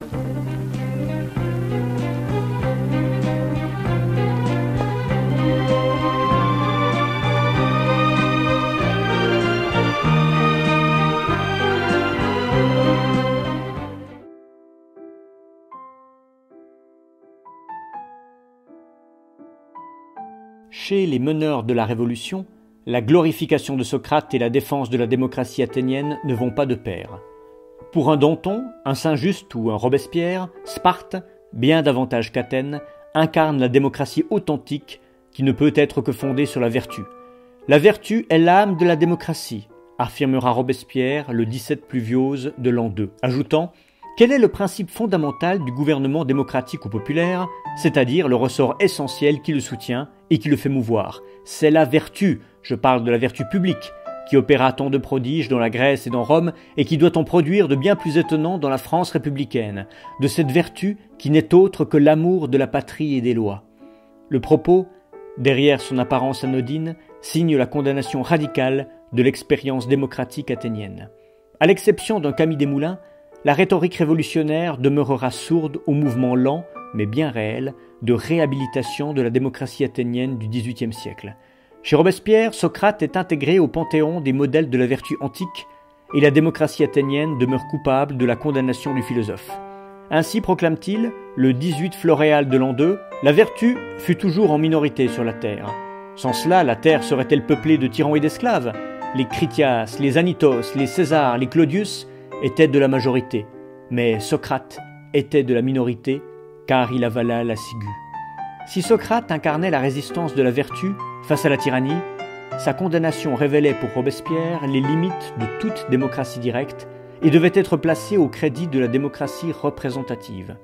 Chez les meneurs de la Révolution, la glorification de Socrate et la défense de la démocratie athénienne ne vont pas de pair. Pour un Danton, un Saint-Just ou un Robespierre, Sparte, bien davantage qu'Athènes, incarne la démocratie authentique qui ne peut être que fondée sur la vertu. La vertu est l'âme de la démocratie, affirmera Robespierre le 17 Pluviose de l'an 2, ajoutant « Quel est le principe fondamental du gouvernement démocratique ou populaire, c'est-à-dire le ressort essentiel qui le soutient et qui le fait mouvoir? C'est la vertu, je parle de la vertu publique, qui opéra tant de prodiges dans la Grèce et dans Rome et qui doit en produire de bien plus étonnants dans la France républicaine, de cette vertu qui n'est autre que l'amour de la patrie et des lois. » Le propos, derrière son apparence anodine, signe la condamnation radicale de l'expérience démocratique athénienne. À l'exception d'un Camille Desmoulins, la rhétorique révolutionnaire demeurera sourde au mouvement lent, mais bien réel, de réhabilitation de la démocratie athénienne du XVIIIe siècle. Chez Robespierre, Socrate est intégré au panthéon des modèles de la vertu antique et la démocratie athénienne demeure coupable de la condamnation du philosophe. Ainsi proclame-t-il, le 18 Floréal de l'an 2, « La vertu fut toujours en minorité sur la terre. Sans cela, la terre serait-elle peuplée de tyrans et d'esclaves? Les Critias, les Anytos, les Césars, les Claudius étaient de la majorité, mais Socrate était de la minorité, car il avala la ciguë. » Si Socrate incarnait la résistance de la vertu face à la tyrannie, sa condamnation révélait pour Robespierre les limites de toute démocratie directe et devait être placée au crédit de la démocratie représentative.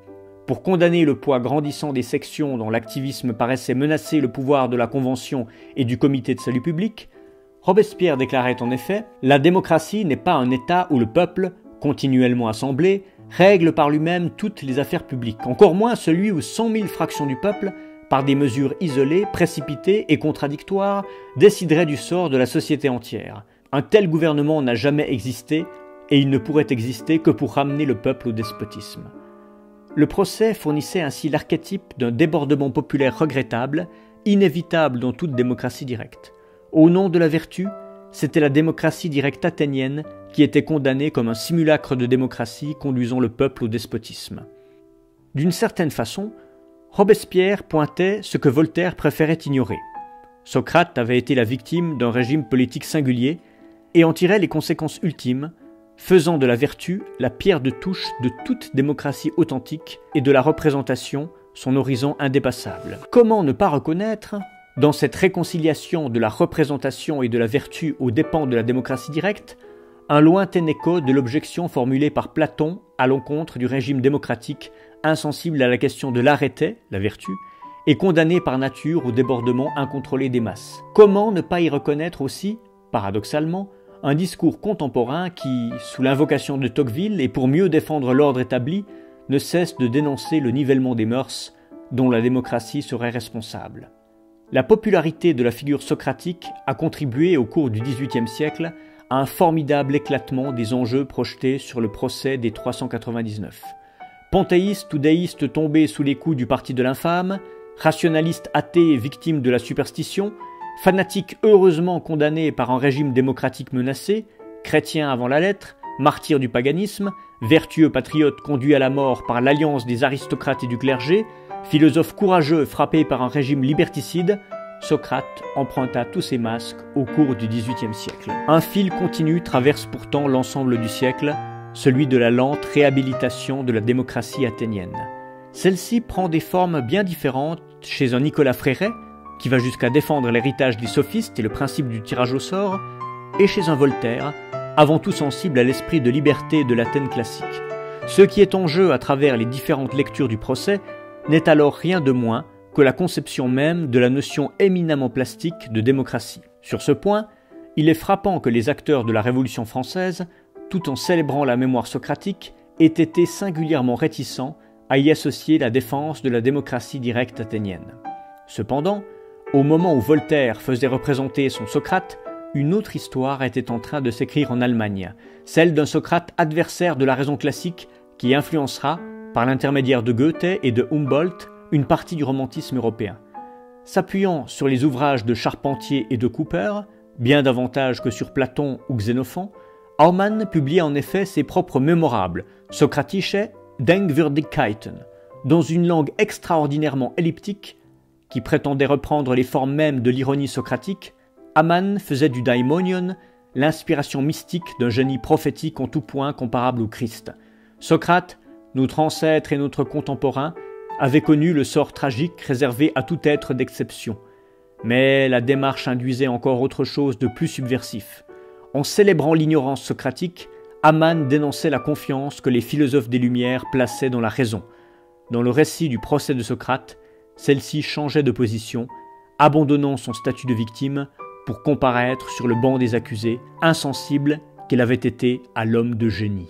Pour condamner le poids grandissant des sections dont l'activisme paraissait menacer le pouvoir de la Convention et du Comité de salut public, Robespierre déclarait en effet « La démocratie n'est pas un État où le peuple, continuellement assemblé, règle par lui-même toutes les affaires publiques, encore moins celui où 100 000 fractions du peuple, par des mesures isolées, précipitées et contradictoires, décideraient du sort de la société entière. Un tel gouvernement n'a jamais existé, et il ne pourrait exister que pour ramener le peuple au despotisme. » Le procès fournissait ainsi l'archétype d'un débordement populaire regrettable, inévitable dans toute démocratie directe. Au nom de la vertu, c'était la démocratie directe athénienne qui était condamnée comme un simulacre de démocratie conduisant le peuple au despotisme. D'une certaine façon, Robespierre pointait ce que Voltaire préférait ignorer. Socrate avait été la victime d'un régime politique singulier et en tirait les conséquences ultimes, faisant de la vertu la pierre de touche de toute démocratie authentique et de la représentation son horizon indépassable. Comment ne pas reconnaître, dans cette réconciliation de la représentation et de la vertu aux dépens de la démocratie directe, un lointain écho de l'objection formulée par Platon à l'encontre du régime démocratique insensible à la question de l'arrêté, la vertu, et condamné par nature au débordement incontrôlé des masses. Comment ne pas y reconnaître aussi, paradoxalement, un discours contemporain qui, sous l'invocation de Tocqueville et pour mieux défendre l'ordre établi, ne cesse de dénoncer le nivellement des mœurs dont la démocratie serait responsable. La popularité de la figure socratique a contribué au cours du XVIIIe siècle à un formidable éclatement des enjeux projetés sur le procès des 399. Panthéistes ou déistes tombés sous les coups du parti de l'infâme, rationalistes athées et victimes de la superstition, fanatiques heureusement condamnés par un régime démocratique menacé, chrétiens avant la lettre, martyrs du paganisme, vertueux patriotes conduits à la mort par l'alliance des aristocrates et du clergé, philosophes courageux frappés par un régime liberticide, Socrate emprunta tous ces masques au cours du XVIIIe siècle. Un fil continu traverse pourtant l'ensemble du siècle, celui de la lente réhabilitation de la démocratie athénienne. Celle-ci prend des formes bien différentes chez un Nicolas Fréret, qui va jusqu'à défendre l'héritage des sophistes et le principe du tirage au sort, et chez un Voltaire, avant tout sensible à l'esprit de liberté de l'Athènes classique. Ce qui est en jeu à travers les différentes lectures du procès n'est alors rien de moins que la conception même de la notion éminemment plastique de démocratie. Sur ce point, il est frappant que les acteurs de la Révolution française, tout en célébrant la mémoire socratique, aient été singulièrement réticents à y associer la défense de la démocratie directe athénienne. Cependant, au moment où Voltaire faisait représenter son Socrate, une autre histoire était en train de s'écrire en Allemagne, celle d'un Socrate adversaire de la raison classique qui influencera, par l'intermédiaire de Goethe et de Humboldt, une partie du romantisme européen. S'appuyant sur les ouvrages de Charpentier et de Cooper, bien davantage que sur Platon ou Xénophon, Aumann publia en effet ses propres mémorables, Socratische Denkwürdigkeiten, dans une langue extraordinairement elliptique qui prétendait reprendre les formes mêmes de l'ironie socratique. Aumann faisait du daimonion l'inspiration mystique d'un génie prophétique en tout point comparable au Christ. Socrate, notre ancêtre et notre contemporain, avait connu le sort tragique réservé à tout être d'exception. Mais la démarche induisait encore autre chose de plus subversif. En célébrant l'ignorance socratique, Aumann dénonçait la confiance que les philosophes des Lumières plaçaient dans la raison. Dans le récit du procès de Socrate, celle-ci changeait de position, abandonnant son statut de victime pour comparaître sur le banc des accusés, insensible qu'elle avait été à l'homme de génie.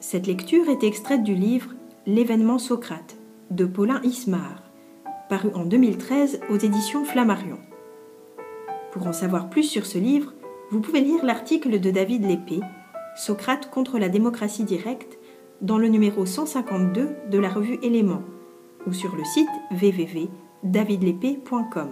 Cette lecture est extraite du livre « L'événement Socrate » de Paulin Ismar, paru en 2013 aux éditions Flammarion. Pour en savoir plus sur ce livre, vous pouvez lire l'article de David Lépée, « Socrate contre la démocratie directe » dans le numéro 152 de la revue Éléments ou sur le site www.davidlepée.com.